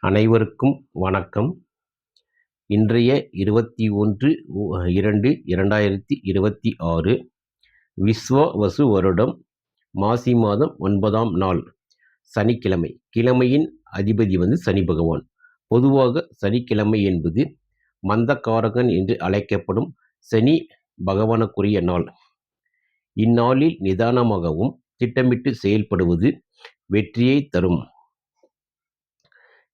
அனைவருக்கும் வணக்கம். இன்றைய 21/2/2026 விஸ்வாவசு வருடம் மாசி மாதம் 9ஆம் நாள் சனிக்கிழமை. கிழமையின் அதிபதி சனி பகவான். பொதுவாக சனிக்கிழமை என்பது மந்தகாரகன் என்று அழைக்கப்படும் சனி பகவானுக்குரிய நாள். இந்நாளில் நிதானமாகவும் திட்டமிட்டு செயல்படுவது வெற்றியை தரும்.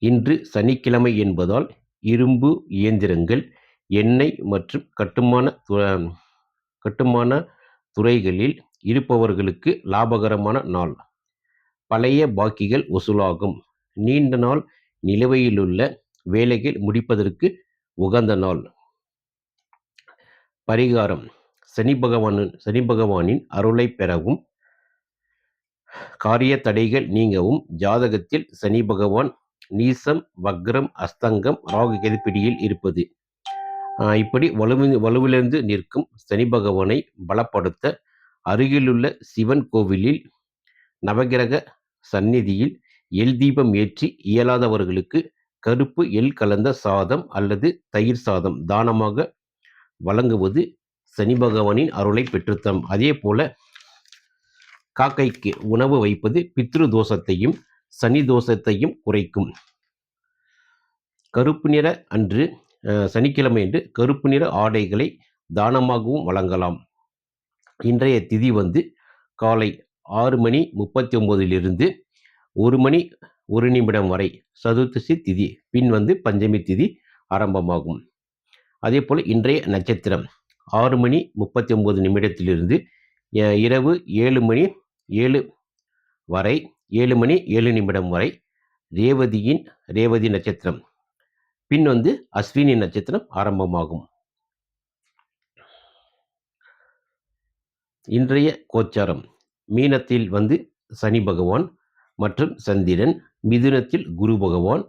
இன்று சனிக்கிழமை என்பதால் இரும்பு இயந்திரங்கள், எண்ணெய் மற்றும் கட்டுமான துறைகளில் இருப்பவர்களுக்கு லாபகரமான நாள். பழைய பாக்கிகள் வசூலாகும். நீண்ட நாள் நிலுவையிலுள்ள வேலைகள் முடிப்பதற்கு உகந்த நாள். பரிகாரம்: சனி பகவானின் அருளை பெறவும், காரிய தடைகள் நீங்கவும். ஜாதகத்தில் சனி பகவான் நீசம், வக்ரம், அஸ்தங்கம், ராகு கேது பிடியில் இருப்பது. இப்படி வலுவிழந்து நிற்கும் சனி பகவானை பலப்படுத்த அருகிலுள்ள சிவன் கோவிலில் நவகிரக சந்நிதியில் எல் தீபம் ஏற்றி இயலாதவர்களுக்கு கருப்பு எள் கலந்த சாதம் அல்லது தயிர் சாதம் தானமாக வழங்குவது சனி பகவானின் அருளை பெற்றுத்தரும். அதே போல காக்கைக்கு உணவு வைப்பது பித்ரு தோஷத்தையும் சனி தோஷத்தையும் குறைக்கும். கருப்பு நிற அன்று சனிக்கிழமை அன்று கருப்பு நிற ஆடைகளை தானமாகவும் வழங்கலாம். இன்றைய திதி காலை 6:39 1:01 வரை சதுர்த்தசி திதி. பின் பஞ்சமி திதி ஆரம்பமாகும். அதே போல் இன்றைய நட்சத்திரம் 6:39 இரவு 7:07 வரை 7:07 வரை ரேவதி நட்சத்திரம். பின் அஸ்வினி நட்சத்திரம் ஆரம்பமாகும். இன்றைய கோச்சாரம்: மீனத்தில் சனி பகவான் மற்றும் சந்திரன், மிதுனத்தில் குரு பகவான்,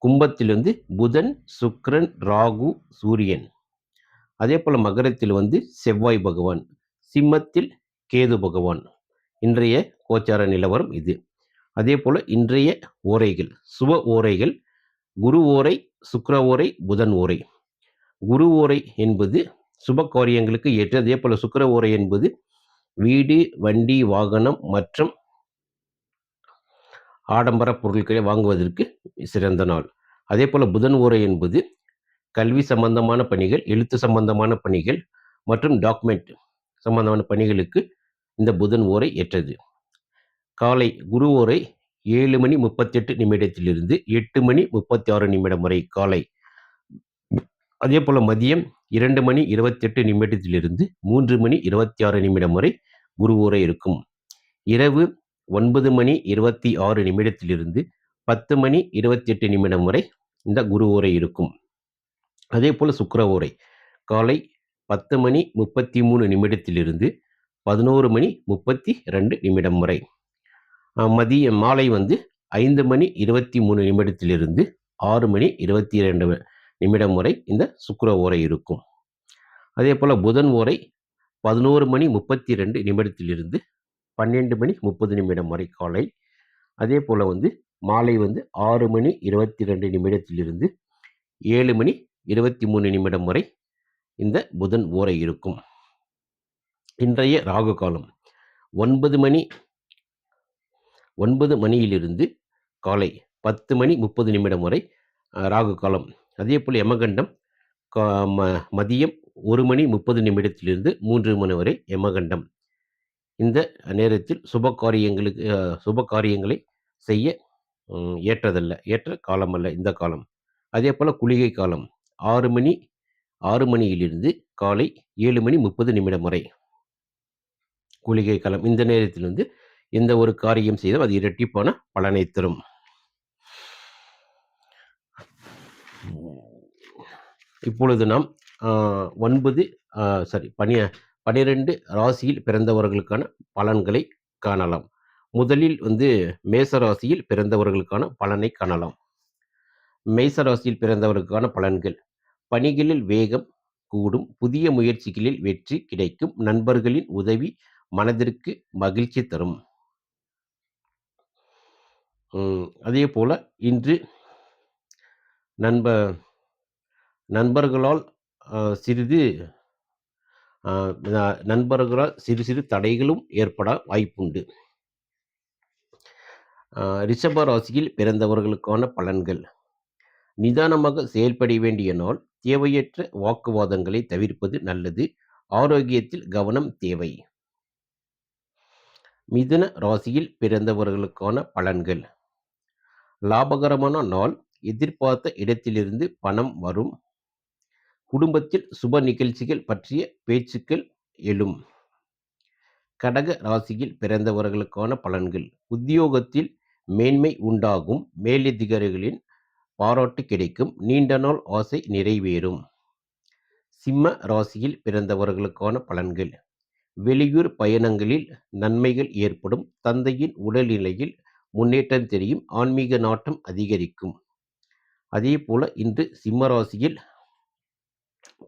கும்பத்தில் புதன், சுக்கிரன், ராகு, சூரியன். அதே போல மகரத்தில் செவ்வாய் பகவான், சிம்மத்தில் கேது பகவான். இன்றைய கோச்சார நிலவரம் இது. அதே போல இன்றைய ஓரைகள், சுப ஓரைகள்: குரு ஓரை, சுக்கிர ஓரை, புதன் ஓரை. குரு ஓரை என்பது சுப காரியங்களுக்கு ஏற்ற. அதே போல சுக்கிர ஓரை என்பது வீடு, வண்டி, வாகனம் மற்றும் ஆடம்பர பொருட்களை வாங்குவதற்கு சிறந்த நாள். அதே போல புதன் ஓரை என்பது கல்வி சம்பந்தமான பணிகள், எழுத்து சம்பந்தமான பணிகள் மற்றும் டாக்குமெண்ட் சம்பந்தமான பணிகளுக்கு இந்த புதன் ஓரை ஏற்றது. காலை குரு ஓரை 7:38 8:36 வரை காலை. அதே போல மதியம் 2:28 3:26 வரை குரு ஓரை இருக்கும். இரவு 9:26 10:28 வரை இந்த குரு ஓரை இருக்கும். அதே போல சுக்கிர ஓரை காலை 10:33 11:32 வரை. மாலை 5:23 6:22 வரை இந்த சுக்கிர ஓரை இருக்கும். அதே போல புதன் ஓரை 11:32 12:30 வரை காலை. அதே போல மாலை 6:22 7:23 வரை இந்த புதன் ஓரை இருக்கும். இன்றைய ராகு காலம் 9 மணியிலிருந்து காலை 10:30 வரை ராகு காலம். அதே போல் யமகண்டம் மதியம் 1:30 3 மணி வரை யமகண்டம். இந்த நேரத்தில் சுப காரியங்களை செய்ய ஏற்றதல்ல, ஏற்ற காலமல்ல இந்த காலம். அதே போல் குளிகை காலம் 6 மணியிலிருந்து காலை 7:30 வரை குளிகை காலம். இந்த நேரத்தில் எந்த ஒரு காரியம் செய்தால் அது இரட்டிப்பான பலனை தரும். இப்பொழுது நாம் 12 ராசியில் பிறந்தவர்களுக்கான பலன்களை காணலாம். முதலில் மேச ராசியில் பிறந்தவர்களுக்கான பலனை காணலாம். மேச ராசியில் பிறந்தவர்களுக்கான பலன்கள்: பணிகளில் வேகம் கூடும், புதிய முயற்சிகளில் வெற்றி கிடைக்கும், நண்பர்களின் உதவி மனதிற்கு மகிழ்ச்சி தரும். அதே போல இன்று நண்ப நண்பர்களால் சிறிது அ ந நண்பர்களால் சிறு சிறு தடைகளும் ஏற்பட வாய்ப்புண்டு. ரிஷப ராசியில் பிறந்தவர்களுக்கான பலன்கள். நிதானமாக செயல்பட வேண்டிய நாள். தேவையற்ற வாக்குவாதங்களை தவிர்ப்பது நல்லது. ஆரோக்கியத்தில் கவனம் தேவை. மிதுன ராசியில் பிறந்தவர்களுக்கான பலன்கள். லாபகரமான நாள். எதிர்பார்த்த இடத்திலிருந்து பணம் வரும். குடும்பத்தில் சுப நிகழ்ச்சிகள் பற்றிய பேச்சுக்கள் எழும். கடக ராசியில் பிறந்தவர்களுக்கான பலன்கள். உத்தியோகத்தில் மேன்மை உண்டாகும். மேலதிகாரிகளின் பாராட்டு கிடைக்கும். நீண்ட நாள் ஆசை நிறைவேறும். சிம்ம ராசியில் பிறந்தவர்களுக்கான பலன்கள். வெளியூர் பயணங்களில் நன்மைகள் ஏற்படும். தந்தையின் உடல்நிலையில் முன்னேற்றம் தெரியும். ஆன்மீக நாட்டம் அதிகரிக்கும். அதே போல இன்று சிம்ம ராசியில்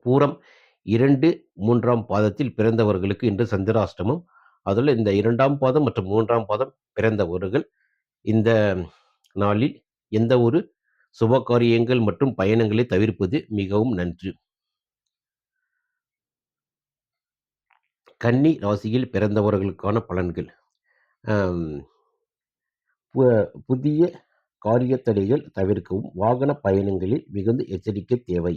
பூரம் 2, 3ஆம் பாதத்தில் பிறந்தவர்களுக்கு இன்று சந்திராஷ்டமம். அதில் இந்த 2ஆம் பாதம் மற்றும் 3ஆம் பாதம் பிறந்தவர்கள் இந்த நாளில் எந்த ஒரு சுபகாரியங்கள் மற்றும் பயணங்களை தவிர்ப்பது மிகவும் நன்று. கன்னி ராசியில் பிறந்தவர்களுக்கான பலன்கள். ஆம், புதிய காரிய தடைகள் தவிர்க்கவும். வாகன பயணங்களில் மிகுந்த எச்சரிக்கை தேவை.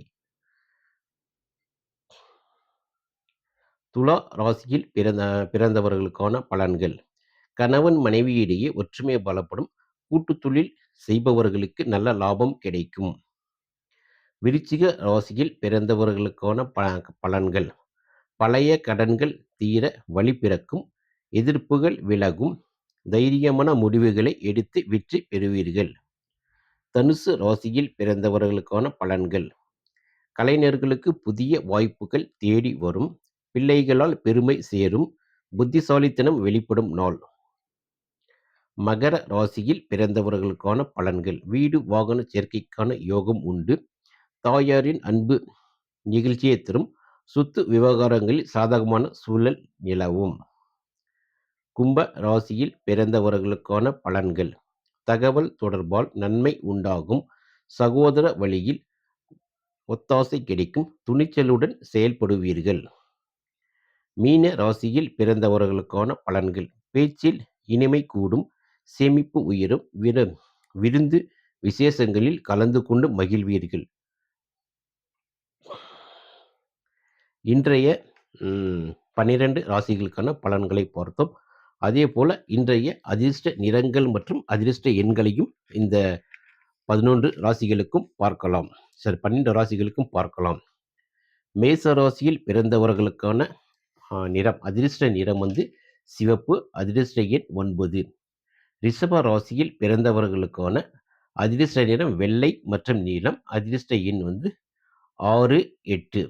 துலா ராசியில் பிறந்தவர்களுக்கான பலன்கள். கணவன் மனைவியிடையே ஒற்றுமை பலப்படும். கூட்டு தொழில் செய்பவர்களுக்கு நல்ல லாபம் கிடைக்கும். விருச்சிக ராசியில் பிறந்தவர்களுக்கான பலன்கள். பழைய கடன்கள் தீர வழி பிறக்கும். எதிர்ப்புகள் விலகும். தைரியமான முடிவுகளை எடுத்து வெற்றி பெறுவீர்கள். தனுசு ராசியில் பிறந்தவர்களுக்கான பலன்கள். கலைஞர்களுக்கு புதிய வாய்ப்புகள் தேடி வரும். பிள்ளைகளால் பெருமை சேரும். புத்திசாலித்தனம் வெளிப்படும் நாள். மகர ராசியில் பிறந்தவர்களுக்கான பலன்கள். வீடு வாகன சேர்க்கைக்கான யோகம் உண்டு. தாயாரின் அன்பு நிகழ்ச்சியை தரும். சொத்து விவகாரங்களில் சாதகமான சூழல் நிலவும். கும்ப ராசியில் பிறந்தவர்களுக்கான பலன்கள். தகவல் தொடர்பால் நன்மை உண்டாகும். சகோதர வழியில் ஒத்தாசை கிடைக்கும். துணிச்சலுடன் செயல்படுவீர்கள். மீன ராசியில் பிறந்தவர்களுக்கான பலன்கள். பேச்சில் இனிமை கூடும். சேமிப்பு உயரும். விருந்து விசேஷங்களில் கலந்து கொண்டு மகிழ்வீர்கள். இன்றைய 12 ராசிகளுக்கான பலன்களை பார்த்தோம். அதே போல இன்றைய அதிர்ஷ்ட நிறங்கள் மற்றும் அதிர்ஷ்ட எண்களையும் இந்த 11 ராசிகளுக்கும் பார்க்கலாம். சரி, 12 ராசிகளுக்கும் பார்க்கலாம். மேச ராசியில் பிறந்தவர்களுக்கான நிறம், அதிர்ஷ்ட நிறம் சிவப்பு. அதிர்ஷ்ட எண் 9. ரிஷப ராசியில் பிறந்தவர்களுக்கான அதிர்ஷ்ட நிறம் வெள்ளை மற்றும் நீலம். அதிர்ஷ்ட எண் 6, 8.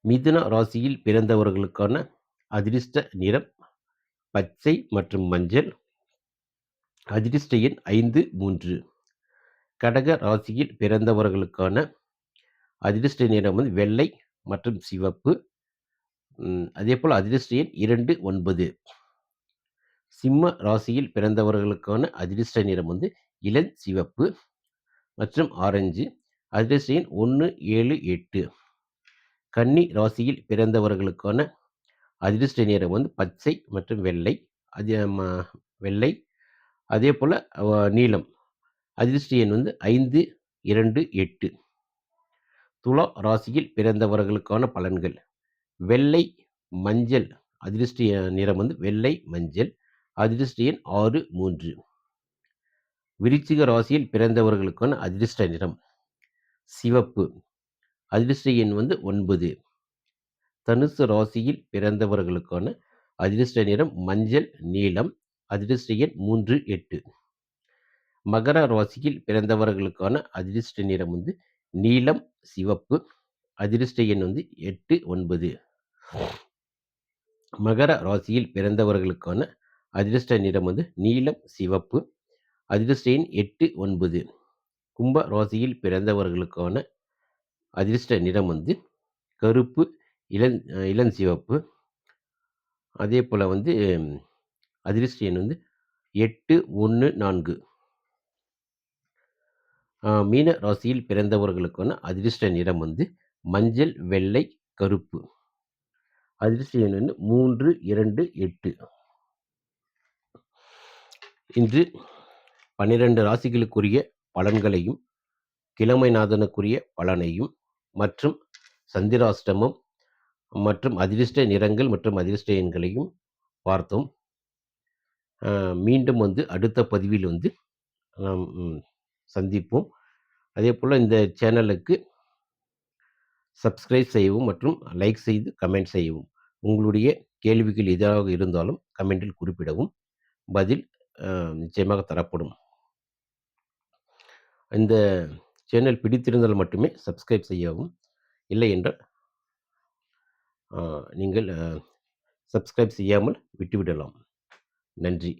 மிதுன ராசியில் பிறந்தவர்களுக்கான அதிர்ஷ்ட நிறம் பச்சை மற்றும் மஞ்சள். அதிர்ஷ்ட எண் 5, 3. கடக ராசியில் பிறந்தவர்களுக்கான அதிர்ஷ்ட நிறம் வெள்ளை மற்றும் சிவப்பு. அதே போல் அதிர்ஷ்ட எண் 2, 9. சிம்ம ராசியில் பிறந்தவர்களுக்கான அதிர்ஷ்ட நிறம் இளம் சிவப்பு மற்றும் ஆரஞ்சு. அதிர்ஷ்ட எண் 1, 7, 8. கன்னி ராசியில் பிறந்தவர்களுக்கான அதிர்ஷ்ட நிறம் பச்சை மற்றும் வெள்ளை. வெள்ளை அதே போல் நீலம். அதிர்ஷ்ட எண் 5, 2, 8. துலா ராசியில் பிறந்தவர்களுக்கான பலன்கள். வெள்ளை மஞ்சள். அதிர்ஷ்ட நிறம் வெள்ளை மஞ்சள். அதிர்ஷ்ட எண் 6, 3. விருச்சிக ராசியில் பிறந்தவர்களுக்கான அதிர்ஷ்ட நிறம் சிவப்பு. அதிர்ஷ்ட எண் 9. தனுசு ராசியில் பிறந்தவர்களுக்கான அதிர்ஷ்ட நிறம் மஞ்சள் நீலம். அதிர்ஷ்ட எண் 3, 8. மகர ராசியில் பிறந்தவர்களுக்கான அதிர்ஷ்ட நிறம் நீலம் சிவப்பு. அதிர்ஷ்ட எண் 8, 9. மகர ராசியில் பிறந்தவர்களுக்கான அதிர்ஷ்ட நிறம் நீலம் சிவப்பு. அதிர்ஷ்ட எண் 8, 9. கும்ப ராசியில் பிறந்தவர்களுக்கான அதிர்ஷ்ட நிறம் கருப்பு இளஞ்சிவப்பு. அதே போல் அதிர்ஷ்ட எண் 8, 1, 4. மீன ராசியில் பிறந்தவர்களுக்கான அதிர்ஷ்ட நிறம் வந்து மஞ்சள், வெள்ளை, கருப்பு. அதிர்ஷ்ட எண் வந்து 3, 2, 8. இன்று 12 ராசிகளுக்குரிய பலன்களையும், கிழமைநாதனுக்குரிய பலனையும் மற்றும் சந்திராஷ்டமம் மற்றும் அதிர்ஷ்ட நிறங்கள் மற்றும் அதிர்ஷ்ட எண்களையும் பார்த்தோம். மீண்டும் வந்து அடுத்த பதிவில் வந்து நாம் சந்திப்போம். அதேபோல் இந்த சேனலுக்கு சப்ஸ்கிரைப் செய்யவும் மற்றும் லைக் செய்து கமெண்ட் செய்யவும். உங்களுடைய கேள்விகள் எதாக இருந்தாலும் கமெண்டில் குறிப்பிடவும். பதில் நிச்சயமாக தரப்படும். இந்த சேனல் பிடித்திருந்தால் மட்டுமே சப்ஸ்கிரைப் செய்யவும். இல்லை என்றால் நீங்கள் சப்ஸ்கிரைப் செய்யாமல் விட்டுவிடலாம். நன்றி.